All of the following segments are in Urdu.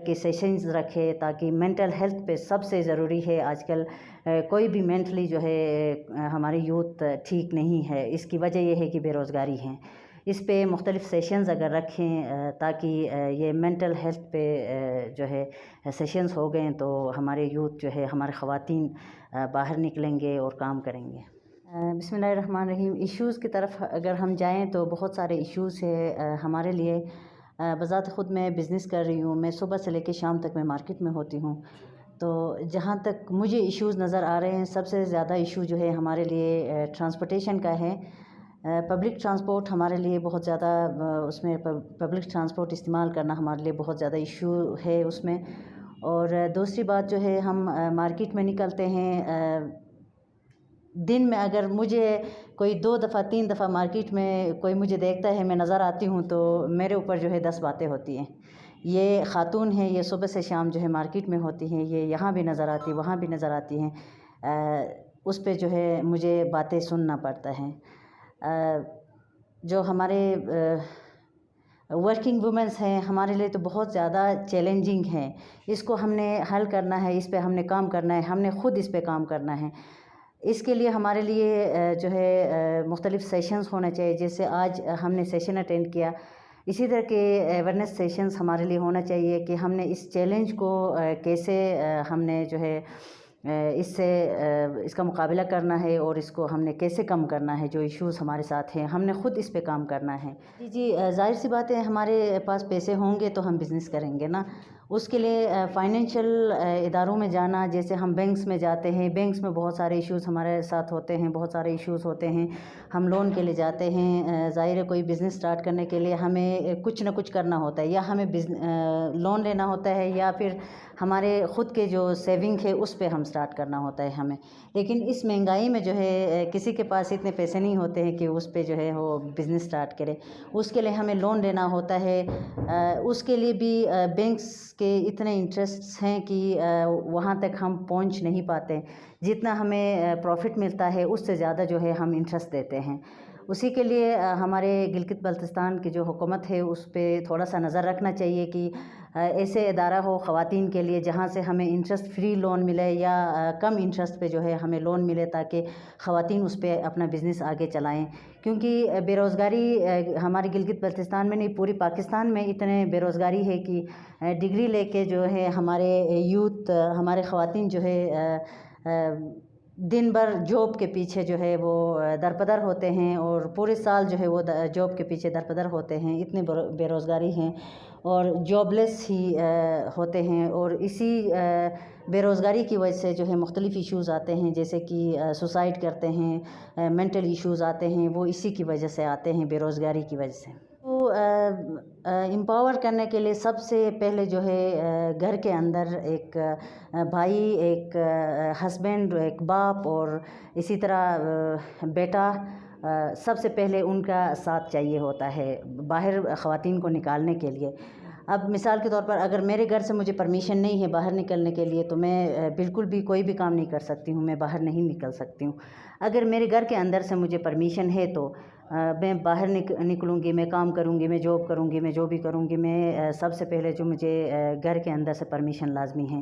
کے سیشنز رکھے تاکہ مینٹل ہیلتھ پہ سب سے ضروری ہے آج کل کوئی بھی مینٹلی جو ہے ہماری یوتھ ٹھیک نہیں ہے. اس کی وجہ یہ ہے کہ بے روزگاری ہیں. اس پہ مختلف سیشنز اگر رکھیں تاکہ یہ مینٹل ہیلتھ پہ جو ہے سیشنز ہو گئے تو ہمارے یوتھ جو ہے ہمارے خواتین باہر نکلیں گے اور کام کریں گے. بسم اللہ الرحمن الرحیم. ایشوز کی طرف اگر ہم جائیں تو بہت سارے ایشوز ہے ہمارے لیے. بذات خود میں بزنس کر رہی ہوں. میں صبح سے لے کے شام تک میں مارکیٹ میں ہوتی ہوں. تو جہاں تک مجھے ایشوز نظر آ رہے ہیں سب سے زیادہ ایشو جو ہے ہمارے لیے ٹرانسپورٹیشن کا ہے. پبلک ٹرانسپورٹ ہمارے لیے بہت زیادہ اس میں پبلک ٹرانسپورٹ استعمال کرنا ہمارے لیے بہت زیادہ ایشو ہے اس میں. اور دوسری بات جو ہے ہم مارکیٹ میں نکلتے ہیں دن میں اگر مجھے کوئی 2 دفعہ 3 دفعہ مارکیٹ میں کوئی مجھے دیکھتا ہے میں نظر آتی ہوں تو میرے اوپر جو ہے 10 باتیں ہوتی ہیں. یہ خاتون ہیں یہ صبح سے شام جو ہے مارکیٹ میں ہوتی ہیں یہ یہاں بھی نظر آتی وہاں بھی نظر آتی ہیں. اس پہ جو ہے مجھے باتیں سننا پڑتا ہے. جو ہمارے ورکنگ وومنس ہیں ہمارے لیے تو بہت زیادہ چیلنجنگ ہیں. اس کو ہم نے حل کرنا ہے. اس پہ ہم نے کام کرنا ہے. ہم نے خود اس پہ کام کرنا ہے. اس کے لیے ہمارے لیے جو ہے مختلف سیشنز ہونا چاہیے. جیسے آج ہم نے سیشن اٹینڈ کیا اسی طرح کے اویرنیس سیشنز ہمارے لیے ہونا چاہیے کہ ہم نے اس چیلنج کو کیسے ہم نے جو ہے اس کا مقابلہ کرنا ہے اور اس کو ہم نے کیسے کم کرنا ہے. جو ایشوز ہمارے ساتھ ہیں ہم نے خود اس پہ کام کرنا ہے. جی ظاہر سی بات ہے ہمارے پاس پیسے ہوں گے تو ہم بزنس کریں گے نا. اس کے لیے فائنینشیل اداروں میں جانا جیسے ہم بینکس میں جاتے ہیں. بینکس میں بہت سارے ایشوز ہمارے ساتھ ہوتے ہیں. بہت سارے ایشوز ہوتے ہیں. ہم لون کے لیے جاتے ہیں. ظاہر ہے کوئی بزنس سٹارٹ کرنے کے لیے ہمیں کچھ نہ کچھ کرنا ہوتا ہے. یا ہمیں لون لینا ہوتا ہے یا پھر ہمارے خود کے جو سیونگ ہے اس پہ ہم سٹارٹ کرنا ہوتا ہے ہمیں. لیکن اس مہنگائی میں جو ہے کسی کے پاس اتنے پیسے نہیں ہوتے ہیں کہ اس پہ جو ہے وہ بزنس سٹارٹ کرے. اس کے لیے ہمیں لون لینا ہوتا ہے. اس کے لیے بھی بینکس کے اتنے انٹرسٹس ہیں کہ وہاں تک ہم پہنچ نہیں پاتے. جتنا ہمیں پروفٹ ملتا ہے اس سے زیادہ جو ہے ہم انٹرسٹ دیتے ہیں. اسی کے لیے ہمارے گلگت بلتستان کی جو حکومت ہے اس پہ تھوڑا سا نظر رکھنا چاہیے کہ ایسے ادارہ ہو خواتین کے لیے جہاں سے ہمیں انٹرسٹ فری لون ملے یا کم انٹرسٹ پہ جو ہے ہمیں لون ملے تاکہ خواتین اس پہ اپنا بزنس آگے چلائیں. کیونکہ بے روزگاری ہماری گلگت بلتستان میں نہیں پوری پاکستان میں اتنے بے روزگاری ہے کہ ڈگری لے کے جو ہے ہمارے یوتھ ہمارے خواتین جو ہے دن بھر جاب کے پیچھے جو ہے وہ درپدر ہوتے ہیں اور پورے سال جو ہے وہ جاب کے پیچھے درپدر ہوتے ہیں. اتنے بے روزگاری ہیں اور جاب لیس ہی ہوتے ہیں. اور اسی بے روزگاری کی وجہ سے جو ہے مختلف ایشوز آتے ہیں جیسے کہ سوسائڈ کرتے ہیں. مینٹل ایشوز آتے ہیں وہ اسی کی وجہ سے آتے ہیں بے روزگاری کی وجہ سے. تو امپاور کرنے کے لیے سب سے پہلے جو ہے گھر کے اندر ایک بھائی ایک ہسبینڈ ایک باپ اور اسی طرح بیٹا سب سے پہلے ان کا ساتھ چاہیے ہوتا ہے باہر خواتین کو نکالنے کے لیے. اب مثال کے طور پر اگر میرے گھر سے مجھے پرمیشن نہیں ہے باہر نکلنے کے لیے تو میں بالکل بھی کوئی بھی کام نہیں کر سکتی ہوں. میں باہر نہیں نکل سکتی ہوں. اگر میرے گھر کے اندر سے مجھے پرمیشن ہے تو میں باہر نکلوں گی. میں کام کروں گی. میں جاب کروں گی. میں جو بھی کروں گی میں سب سے پہلے جو مجھے گھر کے اندر سے پرمیشن لازمی ہے.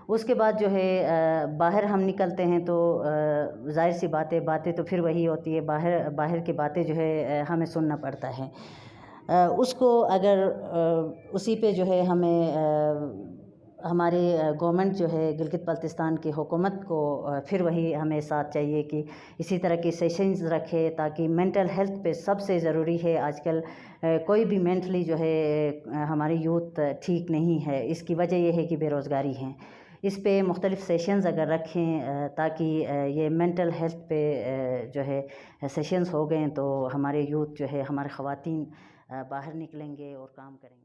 اس کے بعد جو ہے باہر ہم نکلتے ہیں تو ظاہر سی باتیں تو پھر وہی ہوتی ہے. باہر کی باتیں جو ہے ہمیں سننا پڑتا ہے. اس کو اگر اسی پہ جو ہے ہمیں ہماری گورنمنٹ جو ہے گلگت بلتستان کی حکومت کو پھر وہی ہمیں ساتھ چاہیے کہ اسی طرح کی سیشنز رکھے تاکہ مینٹل ہیلتھ پہ سب سے ضروری ہے آج کل کوئی بھی مینٹلی جو ہے ہماری یوتھ ٹھیک نہیں ہے. اس کی وجہ یہ ہے کہ بے روزگاری ہیں. اس پہ مختلف سیشنز اگر رکھیں تاکہ یہ مینٹل ہیلتھ پہ جو ہے سیشنز ہو گئے تو ہمارے یوتھ جو ہے ہمارے خواتین باہر نکلیں گے اور کام کریں گے.